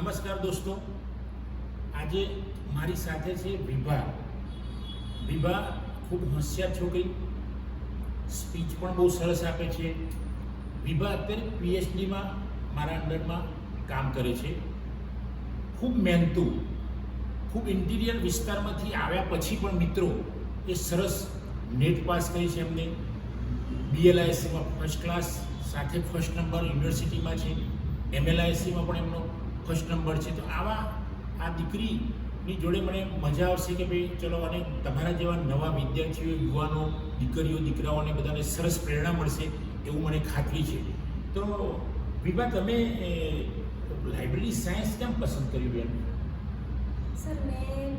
નમસ્કાર દોસ્તો, આજે મારી સાથે છે વિભા. વિભા ખૂબ હોશિયાર છોકરી, સ્પીચ પણ બહુ સરસ આપે છે. વિભા અત્યારે પીએચડીમાં મારા અંડરમાં કામ કરે છે. ખૂબ મહેનતુ, ખૂબ ઇન્ટિરિયર વિસ્તારમાંથી આવ્યા પછી પણ મિત્રો એ સરસ નેટ પાસ કરી છે. એમને BLISCમાં ફર્સ્ટ ક્લાસ સાથે ફર્સ્ટ નંબર યુનિવર્સિટીમાં છે. MLISCમાં પણ એમનો ફર્સ્ટ નંબર છે. તો આ દીકરીની જોડે મને મજા આવશે કે ભાઈ ચલો, અને તમારા જેવા નવા વિદ્યાર્થીઓ, યુવાનો, દીકરીઓ, દીકરાઓને બધાને સરસ પ્રેરણા મળશે એવું મને ખાતરી છે. તો વિભા, તમે લાઇબ્રેરી સાયન્સ કેમ પસંદ કર્યું બેન? સર, મેં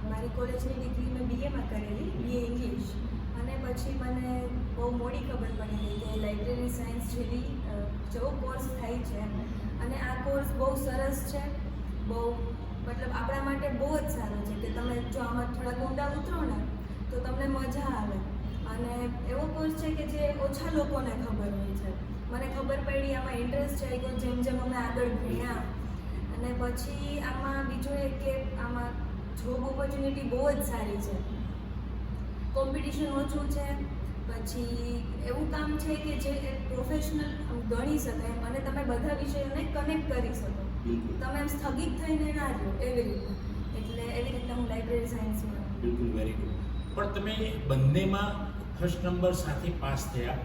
મારી કોલેજની ડિગ્રી મેં BAમાં કરેલી, BA ઇંગ્લિશ. અને પછી મને બહુ મોડી ખબર પડી ગઈ કે લાઇબ્રેરી સાયન્સ જેવો કોર્સ થાય છે. અને આ કોર્સ બહુ સરસ છે, બહુ મતલબ આપણા માટે બહુ જ સારો છે કે તમે જો આમાં થોડા ઊંડા ઉતરો ને તો તમને મજા આવે. અને એવો કોર્સ છે કે જે ઓછા લોકોને ખબર હોય છે. મને ખબર પડી, આમાં ઇન્ટરેસ્ટ આવી ગયો જેમ જેમ અમે આગળ ભણ્યા. અને પછી આમાં બીજું એક કે આમાં જોબ ઓપોર્ચ્યુનિટી બહુ જ સારી છે, કોમ્પિટિશન ઓછું છે. પછી એવું કામ છે કે જે એક પ્રોફેશનલ ગણી શકાય અને તમે બધા વિષયોને કનેક્ટ કરી શકો. તમે એમ સ્થગિત થઈને ના રહો એવી રીતે. એટલે એવી રીતે હું લાઇબ્રેરી સાયન્સમાં. બિલકુલ, વેરી ગુડ. પણ તમે બંનેમાં ફર્સ્ટ નંબર સાથે પાસ થયા,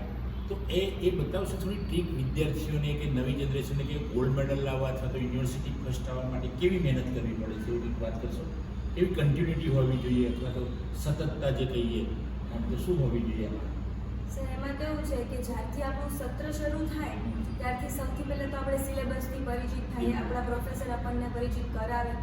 તો એ બતાવશો થોડી ટ્રીક વિદ્યાર્થીઓને કે નવી જનરેશનને કે ગોલ્ડ મેડલ લાવવા અથવા તો યુનિવર્સિટી ફર્સ્ટ આવવા માટે કેવી મહેનત કરવી પડે છે એવી વાત કરશો? એવી કન્ટિન્યુટી હોવી જોઈએ અથવા તો સતતતા જે કહીએ આમ તો શું હોવી જોઈએ એમાં? સર, એમાં કેવું છે કે જ્યારથી આપણું સત્ર શરૂ થાય ત્યારથી સૌથી પહેલાં તો આપણે સિલેબસથી પરિચિત થઈએ, આપણા પ્રોફેસર આપણને પરિચિત કરાવે.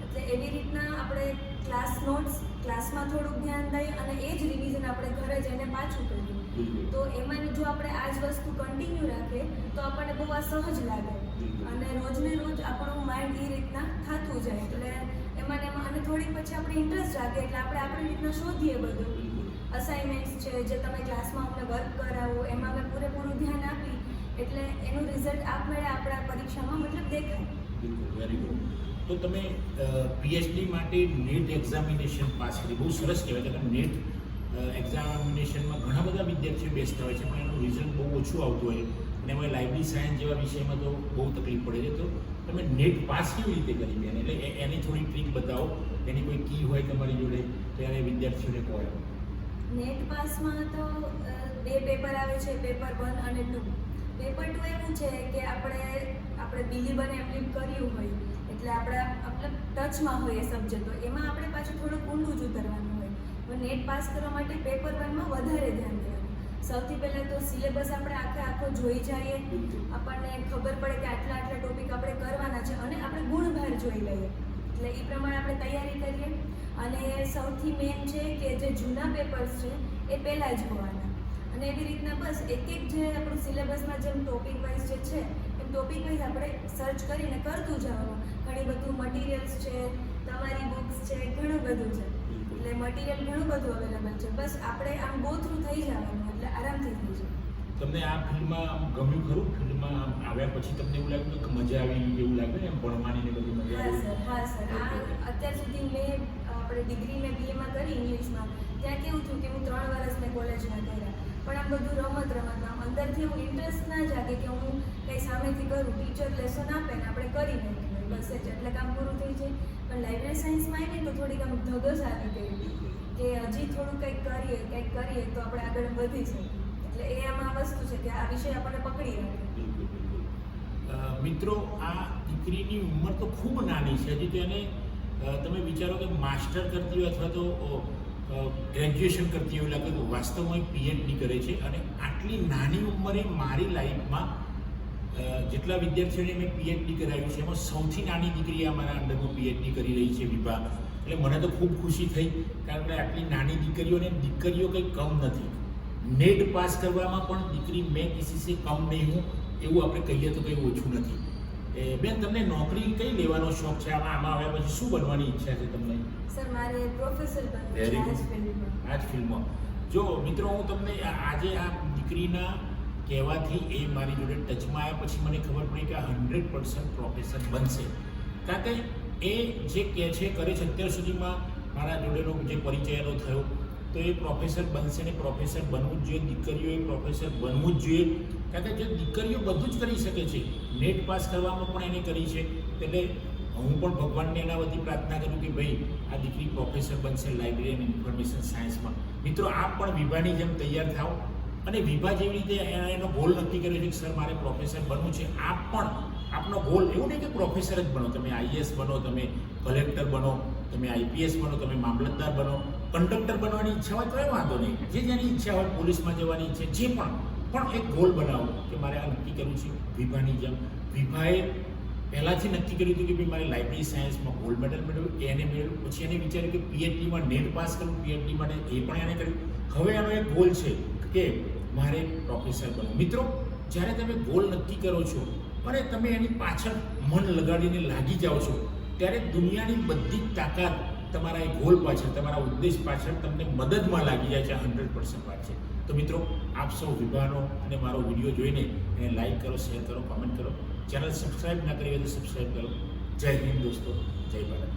એટલે એવી રીતના આપણે ક્લાસ નોટ્સ, ક્લાસમાં થોડુંક ધ્યાન દઈએ અને એ જ રિવિઝન આપણે ઘરે જઈને પાછું કરીએ. તો એમાં જો આપણે આ જ વસ્તુ કન્ટિન્યુ રાખીએ તો આપણને બહુ આ સહજ લાગે અને રોજને રોજ આપણું માઇન્ડ એ રીતના થતું જાય. એટલે એમાં અને થોડીક પછી આપણે ઇન્ટરેસ્ટ રાખીએ એટલે આપણે આપણી રીતના શોધીએ બધું. અસાઇનમેન્ટ્સ છે જે તમે ક્લાસમાં અમને વર્ક કરાવો એમાં અમે પૂરેપૂરું ધ્યાન આપી એટલે એનું રિઝલ્ટ આપમેળે આપણા પરીક્ષામાં મતલબ દેખાય. બિલકુલ, વેરી ગુડ. તો તમે પીએચડી માટે નેટ એક્ઝામિનેશન પાસ કરી, બહુ સરસ કહેવાય કે નેટ એક્ઝામિનેશનમાં ઘણા બધા વિદ્યાર્થીઓ બેસતા હોય છે પણ એનું રિઝલ્ટ બહુ ઓછું આવતું હોય અને એમાં લાઇબ્રેરી સાયન્સ જેવા વિષયમાં તો બહુ તકલીફ પડે છે. તો તમે નેટ પાસ કેવી રીતે કરી બેન? એટલે એની થોડી ટ્રીક બતાવો, એની કોઈ કી હોય તમારી જોડે તો એને વિદ્યાર્થીઓને કહો. નેટ પાસમાં તો 2 પેપર આવે છે, પેપર 1 અને 2. પેપર 2 એવું છે કે આપણે બિલીવ અને એપ્લિક કર્યું હોય એટલે આપણે ટચમાં હોય એ સબ્જેક્ટો, એમાં આપણે પાછું થોડુંક ઊંડું જ ઉતરવાનું હોય. પણ નેટ પાસ કરવા માટે પેપર 1માં વધારે ધ્યાન દેવાનું. સૌથી પહેલાં તો સિલેબસ આપણે આખો જોઈ જઈએ, આપણને ખબર પડે કે આટલા ટોપિક આપણે કરવાના છે અને આપણે ગુણભાર જોઈ લઈએ. એટલે એ પ્રમાણે આપણે તૈયારી કરીએ. અને સૌથી મેઇન છે કે જે જૂના પેપર્સ છે એ પહેલાં જ હોવાના. અને એવી રીતના બસ એક જે આપણું સિલેબસમાં જેમ ટોપિક વાઇઝ જે છે એમ ટોપિક વાઇઝ આપણે સર્ચ કરીને કરતું જવાનું. ઘણી બધું મટીરિયલ્સ છે, તમારી બુક્સ છે, ઘણું બધું છે. એટલે મટીરિયલ ઘણું બધું અવેલેબલ છે. બસ આપણે આમ ગો થ્રુ થઈ જવાનું એટલે આરામથી થઈ જાય. તમને આ ફિલ્ડમાં ગમ્યું ખરું? ફિલ્ડમાં આવ્યા પછી તમને એવું લાગ્યું કે મજા આવી, એવું લાગ્યું ને એમ ભણવાની ને બધી મજા આવી? હા સર. અત્યાર સુધી મેં આપણે ડિગ્રી મેં BAમાં કરી ઇંગ્લિશમાં. ત્યાં કેવું થયું કે હું 3 વર્ષ મેં કોલેજમાં કર્યા પણ આમ બધું રમતમાં અંદરથી એવું ઇન્ટરેસ્ટ ના જાગે કે હું કંઈ સામેથી કરું. ટીચર લેસન આપે ને આપણે કરી નાખીએ બસ જ, એટલે કામ પૂરું થઈ જાય. પણ લાઇબ્રેરી સાયન્સમાં આવીને તો થોડીક આમ ધગસ આવી ગઈ કે હજી થોડું કંઈક કરીએ તો આપણે આગળ વધી શકીએ. એટલે એ આમાં વસ્તુ છે કે આ વિષય આપણને પકડી રાખે. મિત્રો, આ દીકરીની ઉંમર તો ખૂબ નાની છે. હજી તો એને તમે વિચારો કે માસ્ટર કરતી હોય અથવા તો ગ્રેજ્યુએશન કરતી હોય એવું લાગે તો વાસ્તવમાં PhD કરે છે. અને આટલી નાની ઉંમરે મારી લાઈફમાં જેટલા વિદ્યાર્થીઓને મેં PhD કરાવ્યું છે એમાં સૌથી નાની દીકરી અમારા અંડરમાં PhD કરી રહી છે, વિભા. એટલે મને તો ખૂબ ખુશી થઈ, કારણ કે આટલી નાની દીકરીઓ કંઈ કમ નથી. નેટ પાસ કરવામાં પણ દીકરી મેં કિસી સે કમ નહીં હું એવું આપણે કહીએ તો કંઈ ઓછું નથી. બેન, તમને નોકરી કઈ લેવાનો શોખ છે? આમાં આવ્યા પછી શું બનવાની ઈચ્છા છે તમને? સર, મારે પ્રોફેસર બનવું છે આ જ ફિલ્ડમાં. આ જ ફિલ્મમાં. જો મિત્રો, હું તમને આજે આ દીકરીના કહેવાથી એ મારી જોડે ટચમાં આવ્યા પછી મને ખબર પડી કે આ 100% પ્રોફેસર બનશે. કારણ કે એ જે કહે છે કરે છે અત્યાર સુધીમાં મારા જોડેનો જે પરિચય એનો થયો તો એ પ્રોફેસર બનશે ને પ્રોફેસર બનવું જ જોઈએ. દીકરીઓએ પ્રોફેસર બનવું જ જોઈએ. કારણ કે જે દીકરીઓ બધું જ કરી શકે છે, નેટ પાસ કરવામાં પણ એને કરી છે. એટલે હું પણ ભગવાનને એના વતી પ્રાર્થના કરું કે ભાઈ આ દીકરી પ્રોફેસર બનશે લાઇબ્રેરી એન્ડ ઇન્ફોર્મેશન સાયન્સમાં. મિત્રો આપ પણ વિભાની જેમ તૈયાર થાઓ અને વિભા જેવી રીતે એનો ગોલ નક્કી કર્યો છે કે સર મારે પ્રોફેસર બનવું છે. આપ પણ આપનો ગોલ એવું નહીં કે પ્રોફેસર જ બનો, તમે આઈએએસ બનો, તમે કલેક્ટર બનો, તમે આઈપીએસ બનો, તમે મામલતદાર બનો, કંડક્ટર બનવાની ઈચ્છા હોય તો એ વાંધો નહીં, જે જેની ઈચ્છા હોય, પોલીસમાં જવાની ઈચ્છા, જે પણ એક ગોલ બનાવો કે મારે આ નક્કી કરવું છે વિભાની જેમ. વિભાએ પહેલાંથી નક્કી કર્યું હતું કે ભાઈ મારે લાઇબ્રેરી સાયન્સમાં ગોલ્ડ મેડલ મેળવ્યું, એને મેળવ્યું. પછી એને વિચાર્યું કે પીએચડીમાં નેટ પાસ કરવું, પીએચડી માટે એ પણ એને કર્યું. હવે એનો એક ગોલ છે કે મારે પ્રોફેસર બનવું. મિત્રો જ્યારે તમે ગોલ નક્કી કરો છો અને તમે એની પાછળ મન લગાડીને લાગી જાઓ છો ત્યારે દુનિયાની બધી જ તાકાત તમારા એ ગોલ પાછળ, તમારા ઉદ્દેશ પાછળ તમને મદદમાં લાગી જાય છે. 100% વાત છે. તો મિત્રો આપ સૌ વિભાનો અને મારો વિડીયો જોઈને એને લાઈક કરો, શેર કરો, કોમેન્ટ કરો. ચેનલ સબસ્ક્રાઈબ ના કરી હોય તો સબસ્ક્રાઈબ કરો. જય હિન્દ દોસ્તો, જય ભારત.